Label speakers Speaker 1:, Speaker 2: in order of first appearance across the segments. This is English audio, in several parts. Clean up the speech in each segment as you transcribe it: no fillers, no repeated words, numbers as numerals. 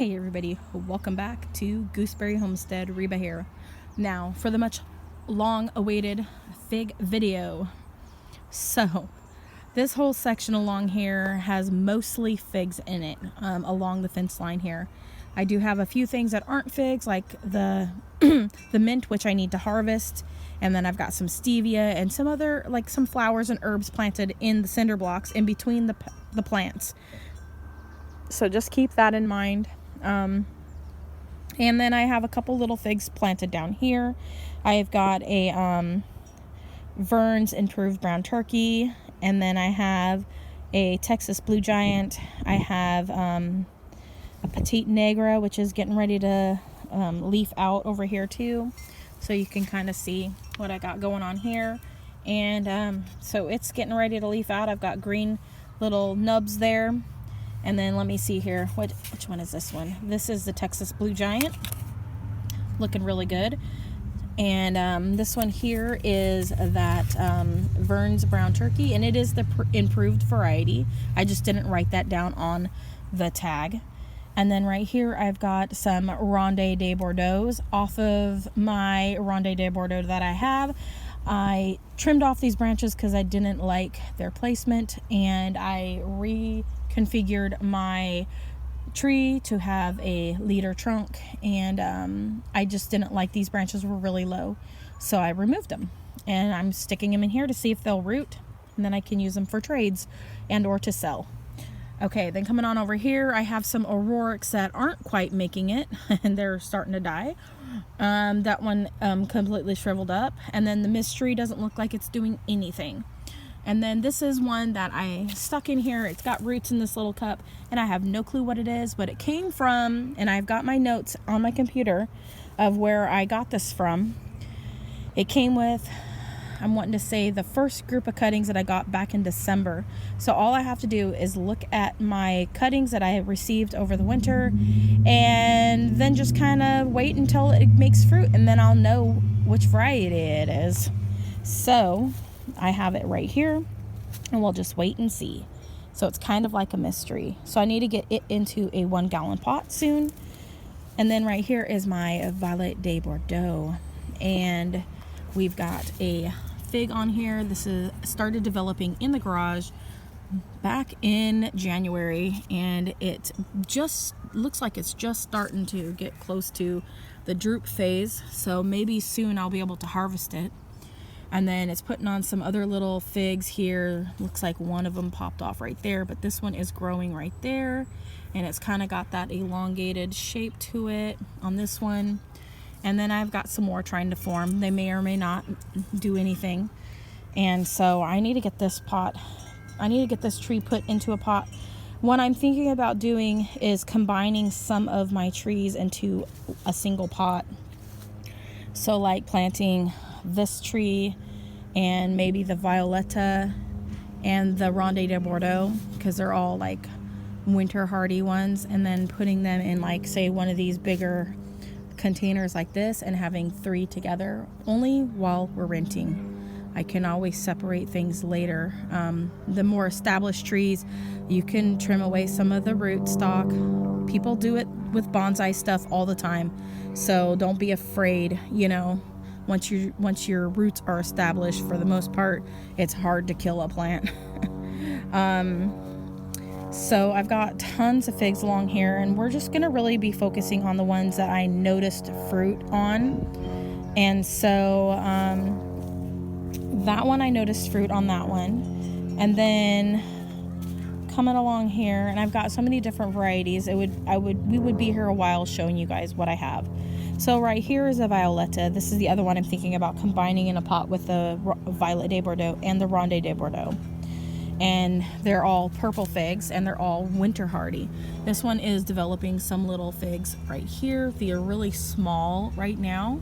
Speaker 1: Hey everybody, welcome back to Gooseberry Homestead. Reba here. Now for the much long awaited fig video. So this whole section along here has mostly figs in it, along the fence line here. I do have a few things that aren't figs, like the the mint, which I need to harvest, and then I've got some stevia and some other, like some flowers and herbs planted in the cinder blocks in between the plants. So just keep that in mind. And then I have a couple little figs planted down here. I've got a Vern's Improved Brown Turkey, and then I have a Texas Blue Giant. I have a Petite Negra, which is getting ready to leaf out over here too, so you can kind of see what I got going on here. And so it's getting ready to leaf out. I've got green little nubs there. And then let me see here. Which one is this one? This is the Texas Blue Giant. Looking really good. And this one here is that Vern's Brown Turkey. And it is the improved variety. I just didn't write that down on the tag. And then right here I've got some Ronde de Bordeaux off of my Ronde de Bordeaux that I have. I trimmed off these branches because I didn't like their placement, and I reconfigured my tree to have a leader trunk, and I just didn't like these branches were really low, so I removed them, and I'm sticking them in here to see if they'll root, and then I can use them for trades and or to sell. Okay, then coming on over here, I have some Aurorax that aren't quite making it, and they're starting to die. That one completely shriveled up, and then the mystery doesn't look like it's doing anything. And then this is one that I stuck in here. It's got roots in this little cup, and I have no clue what it is, but it came from, and I've got my notes on my computer of where I got this from. It came with, I'm wanting to say, the first group of cuttings that I got back in December. So all I have to do is look at my cuttings that I have received over the winter, and then just kind of wait until it makes fruit, and then I'll know which variety it is. So I have it right here, and we'll just wait and see. So it's kind of like a mystery. So I need to get it into a 1-gallon pot soon. And then right here is my Violet de Bordeaux, and we've got a fig on here. This is started developing in the garage back in January, and it just looks like it's just starting to get close to the droop phase, so maybe soon I'll be able to harvest it. And then it's putting on some other little figs here. Looks like one of them popped off right there, but this one is growing right there, and it's kind of got that elongated shape to it on this one. And then I've got some more trying to form. They may or may not do anything. And so I need to get this tree put into a pot. What I'm thinking about doing is combining some of my trees into a single pot. So like planting this tree and maybe the Violetta and the Ronde de Bordeaux, because they're all like winter hardy ones, and then putting them in, like, say, one of these bigger containers like this, and having 3 together only while we're renting. I can always separate things later. The more established trees, you can trim away some of the root stock. People do it with bonsai stuff all the time, so don't be afraid. You know, once your roots are established, for the most part, it's hard to kill a plant. So I've got tons of figs along here, and we're just going to really be focusing on the ones that I noticed fruit on. And so that one, I noticed fruit on that one. And then coming along here, and I've got so many different varieties, we would be here a while showing you guys what I have. So right here is a Violetta. This is the other one I'm thinking about combining in a pot with the Violet de Bordeaux and the Ronde de Bordeaux. And they're all purple figs, and they're all winter hardy. This one is developing some little figs right here. They are really small right now.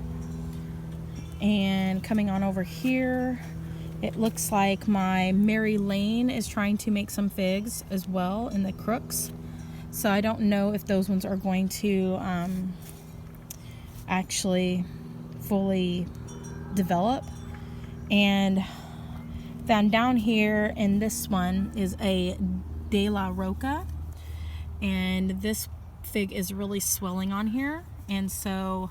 Speaker 1: And coming on over here, it looks like my Mary Lane is trying to make some figs as well in the crooks. So I don't know if those ones are going to actually fully develop. And then down here in this one is a De La Roca, and this fig is really swelling on here. And so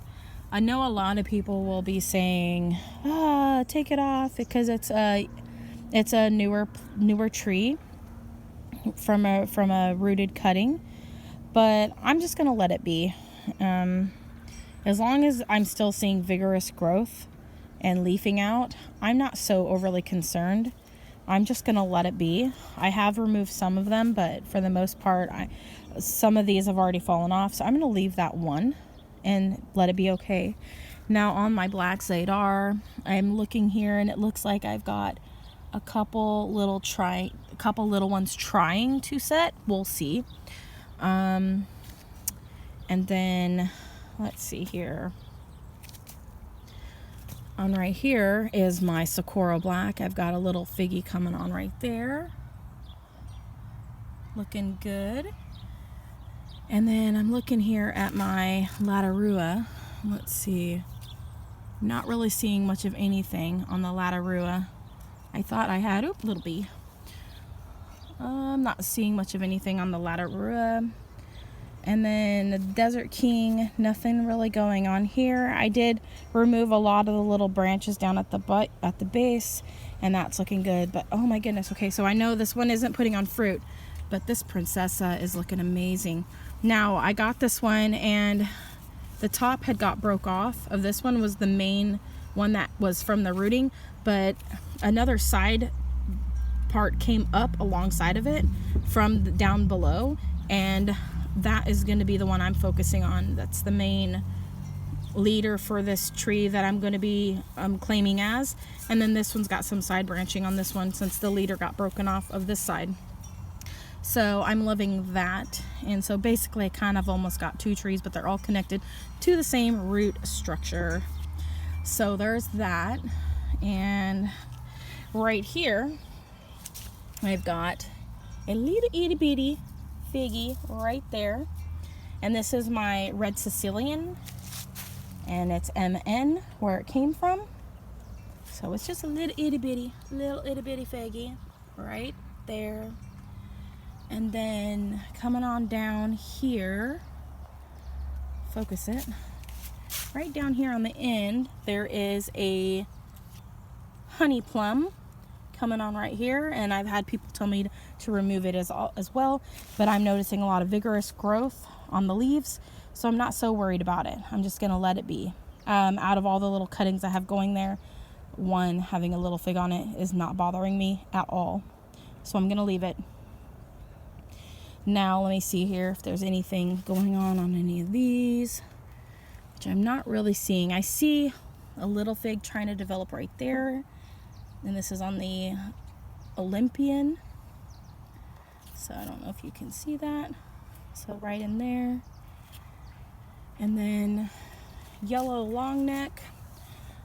Speaker 1: I know a lot of people will be saying, take it off because it's a newer tree from a rooted cutting. But I'm just gonna let it be. As long as I'm still seeing vigorous growth and leafing out, I'm not so overly concerned. I'm just gonna let it be. I have removed some of them, but for the most part, some of these have already fallen off, so I'm gonna leave that one and let it be okay. Now on my black Zadar, I'm looking here and it looks like I've got a couple little ones trying to set. We'll see. And then let's see here. On right here is my Socorro Black. I've got a little figgy coming on right there. Looking good. And then I'm looking here at my Latarua. Let's see. Not really seeing much of anything on the Latarua. I thought I had, little bee. I'm not seeing much of anything on the Latarua. And then the Desert King, nothing really going on here. I did remove a lot of the little branches down at the base, and that's looking good. But oh my goodness, okay, so I know this one isn't putting on fruit, but this Princessa is looking amazing. Now I got this one and the top had got broke off of this one, was the main one that was from the rooting, but another side part came up alongside of it from down below, and that is going to be the one I'm focusing on. That's the main leader for this tree that I'm going to be claiming as. And then this one's got some side branching on this one since the leader got broken off of this side. So I'm loving that. And so basically I kind of almost got two trees, but they're all connected to the same root structure. So there's that. And right here I've got a little itty bitty figgy right there, and this is my red Sicilian, and it's MN where it came from. So it's just a little itty bitty figgy right there. And then coming on down here, focus it, right down here on the end there is a honey plum coming on right here, and I've had people tell me to remove it as well, but I'm noticing a lot of vigorous growth on the leaves, so I'm not so worried about it. I'm just gonna let it be. Out of all the little cuttings I have going there, one having a little fig on it is not bothering me at all, so I'm gonna leave it. Now let me see here if there's anything going on any of these, which I'm not really seeing. I see a little fig trying to develop right there, and this is on the Olympian, so I don't know if you can see that. So right in there. And then yellow long neck,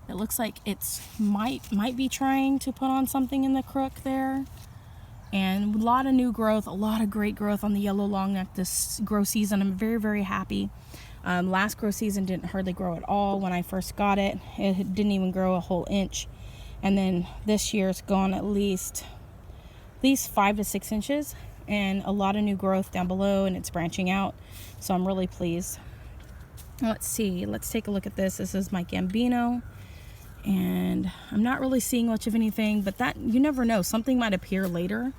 Speaker 1: it looks like it's might be trying to put on something in the crook there. And a lot of new growth, a lot of great growth on the yellow long neck this grow season. I'm very, very happy. Last grow season didn't hardly grow at all. When I first got it, it didn't even grow a whole inch. And then this year it's gone at least 5 to 6 inches, and a lot of new growth down below, and it's branching out. So I'm really pleased. Let's see, let's take a look at this. This is my Gambino, and I'm not really seeing much of anything, but that, you never know, something might appear later.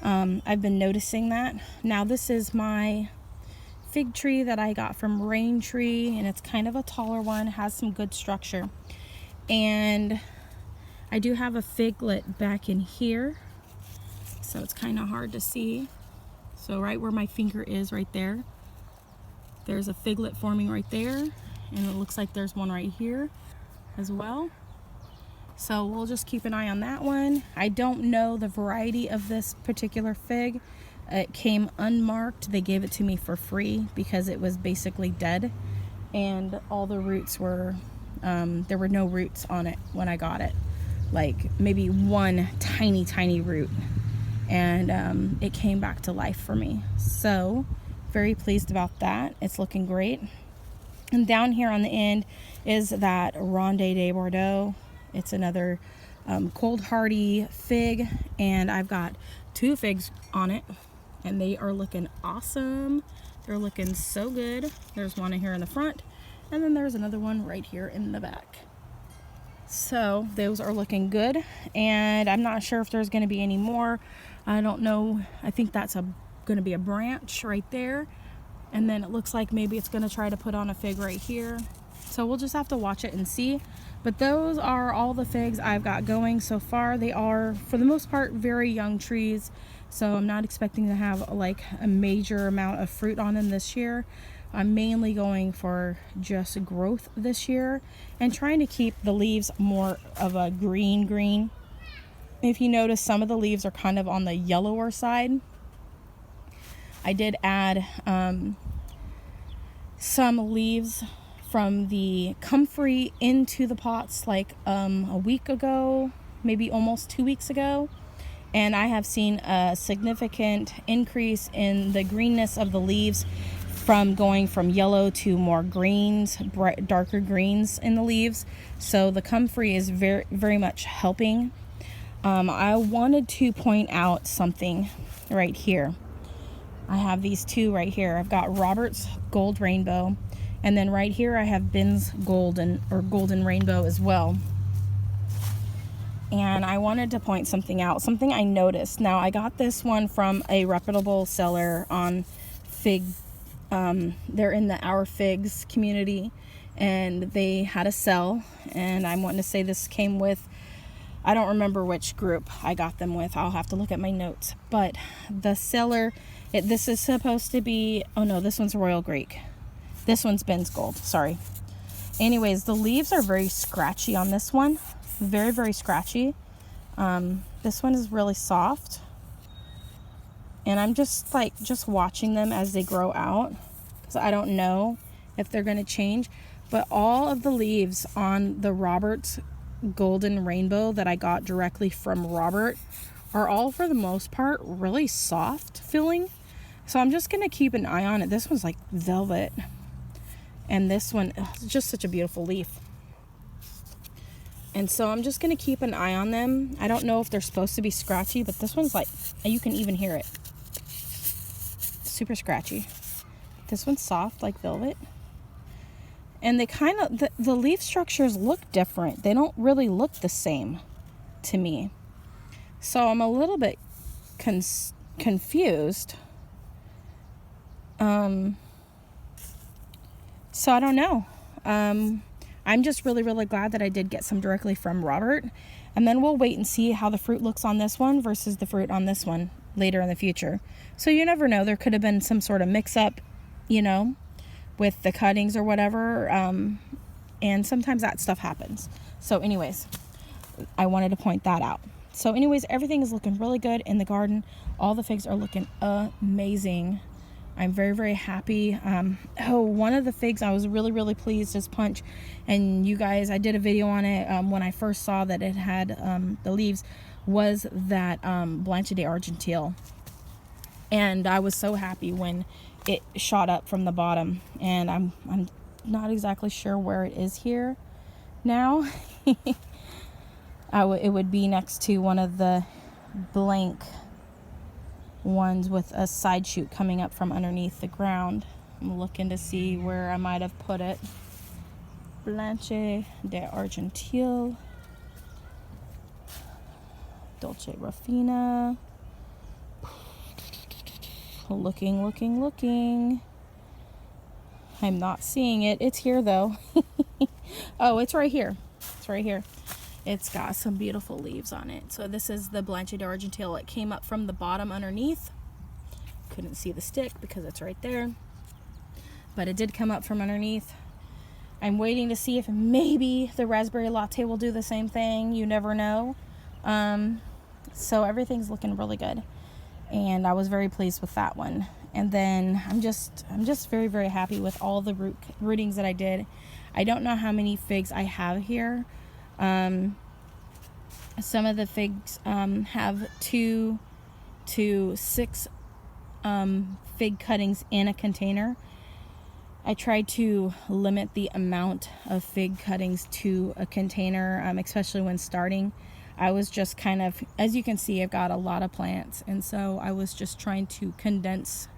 Speaker 1: I've been noticing that. Now this is my fig tree that I got from Rain Tree, and it's kind of a taller one, has some good structure. And I do have a figlet back in here, so it's kind of hard to see. So right where my finger is right there, there's a figlet forming right there, and it looks like there's one right here as well. So we'll just keep an eye on that one. I don't know the variety of this particular fig. It came unmarked. They gave it to me for free because it was basically dead, and all the roots were, there were no roots on it when I got it. Like maybe one tiny root, and it came back to life for me. So very pleased about that. It's looking great. And down here on the end is that Ronde de Bordeaux. It's another cold hardy fig, and I've got 2 figs on it. and they are looking awesome. They're looking so good. There's one here in the front, and then there's another one right here in the back. So those are looking good, and I'm not sure if there's going to be any more. I don't know. I think that's going to be a branch right there, and then it looks like maybe it's going to try to put on a fig right here. So we'll just have to watch it and see. But those are all the figs I've got going so far. They are, for the most part, very young trees, so I'm not expecting to have like a major amount of fruit on them this year. I'm mainly going for just growth this year and trying to keep the leaves more of a green. If you notice, some of the leaves are kind of on the yellower side. I did add some leaves from the comfrey into the pots like a week ago, maybe almost 2 weeks ago, and I have seen a significant increase in the greenness of the leaves from going from yellow to more greens, darker greens in the leaves. So the comfrey is very much helping. I wanted to point out something right here. I have these two right here. I've got Robert's Gold Rainbow, and then right here I have Ben's Golden Rainbow as well. And I wanted to point something out, something I noticed. Now, I got this one from a reputable seller on Fig. They're in the Our Figs community, and they had a sell, and I'm wanting to say this came with, I don't remember which group I got them with. I'll have to look at my notes. But the seller, this is supposed to be, oh no, this one's Royal Greek. This one's Ben's Gold, sorry. Anyways, the leaves are very scratchy on this one. Very scratchy. This one is really soft. And I'm just watching them as they grow out, because I don't know if they're going to change. But all of the leaves on the Robert's Golden Rainbow that I got directly from Robert are all, for the most part, really soft feeling. So I'm just going to keep an eye on it. This one's like velvet. And this one is just such a beautiful leaf. And so I'm just going to keep an eye on them. I don't know if they're supposed to be scratchy, but this one's like, you can even hear it. Super scratchy. This one's soft like velvet. And they kind of, the leaf structures look different. They don't really look the same to me. So I'm a little bit confused. So I don't know. I'm just really glad that I did get some directly from Robert. And then we'll wait and see how the fruit looks on this one versus the fruit on this one later in the future. So you never know. There could have been some sort of mix-up, with the cuttings or whatever. And sometimes that stuff happens. So anyways, I wanted to point that out. So anyways, everything is looking really good in the garden. All the figs are looking amazing. I'm very happy. One of the figs I was really pleased is Punch. And you guys, I did a video on it when I first saw that it had the leaves, was that Blanche d'Argenteuil. And I was so happy when it shot up from the bottom. And I'm not exactly sure where it is here now. It would be next to one of the blank ones with a side shoot coming up from underneath the ground. I'm looking to see where I might have put it. Blanche d'Argenteuil, Dolce Rafina. Looking. I'm not seeing it. It's here though. Oh, it's right here. It's got some beautiful leaves on it. So this is the Blanche d'Argenteuil. It came up from the bottom underneath. Couldn't see the stick because it's right there. But it did come up from underneath. I'm waiting to see if maybe the raspberry latte will do the same thing. You never know. So everything's looking really good. And I was very pleased with that one. And then I'm just very happy with all the rootings that I did. I don't know how many figs I have here. Some of the figs have 2 to 6 fig cuttings in a container. I tried to limit the amount of fig cuttings to a container, especially when starting. I was just kind of, as you can see, I've got a lot of plants, and so I was just trying to condense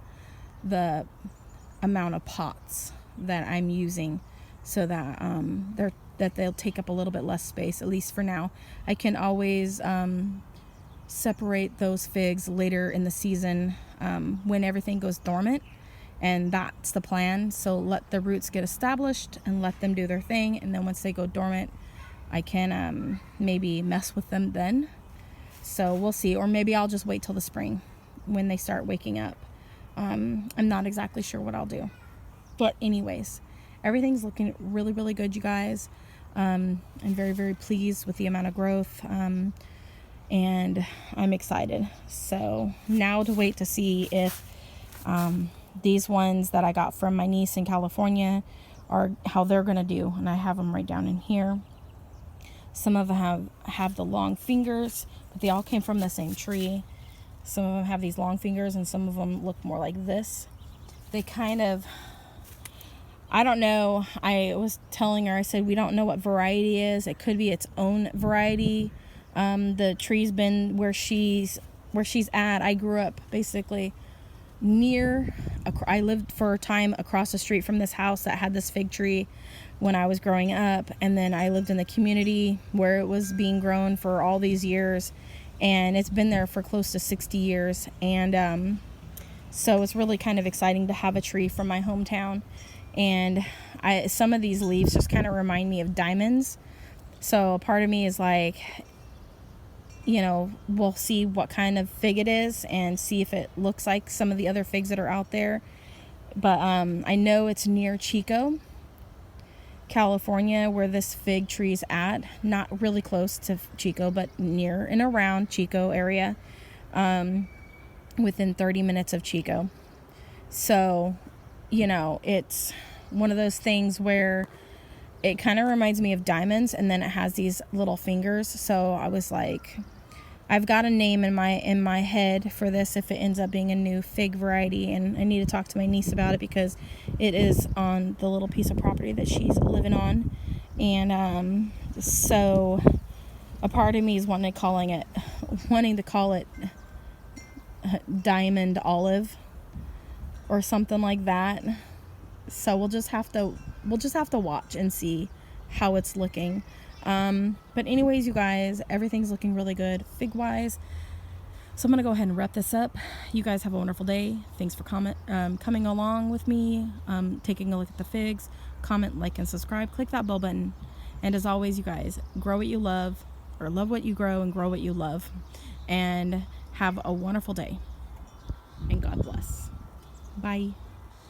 Speaker 1: the amount of pots that I'm using so that they'll take up a little bit less space, at least for now. I can always separate those figs later in the season when everything goes dormant, and that's the plan. So let the roots get established and let them do their thing, and then once they go dormant, I can maybe mess with them then. So we'll see, or maybe I'll just wait till the spring when they start waking up. I'm not exactly sure what I'll do, but anyways, everything's looking really, really good, you guys. I'm very, very pleased with the amount of growth, and I'm excited. So now to wait to see if these ones that I got from my niece in California are how they're gonna do, and I have them right down in here. Some of them have the long fingers, but they all came from the same tree. Some of them have these long fingers, and some of them look more like this. They kind of, I don't know. I was telling her, I said, we don't know what variety it is. It could be its own variety. The tree's been where she's at. I grew up basically I lived for a time across the street from this house that had this fig tree when I was growing up, and then I lived in the community where it was being grown for all these years, and it's been there for close to 60 years. And so it's really kind of exciting to have a tree from my hometown. And some of these leaves just kind of remind me of diamonds. So a part of me is like, you know, we'll see what kind of fig it is and see if it looks like some of the other figs that are out there. But I know it's near Chico, California, where this fig tree's at. Not really close to Chico, but near and around Chico area, within 30 minutes of Chico. So, you know, it's one of those things where it kind of reminds me of diamonds, and then it has these little fingers. So I was like, I've got a name in my head for this if it ends up being a new fig variety, and I need to talk to my niece about it because it is on the little piece of property that she's living on. And so a part of me is wanting to call it diamond olive or something like that. So we'll just have to watch and see how it's looking. But anyways, you guys, everything's looking really good fig wise. So I'm gonna go ahead and wrap this up. You guys have a wonderful day. Thanks for coming along with me, taking a look at the figs. Comment, like, and subscribe. Click that bell button. And as always, you guys, grow what you love, or love what you grow and grow what you love. And have a wonderful day. And God bless. Bye.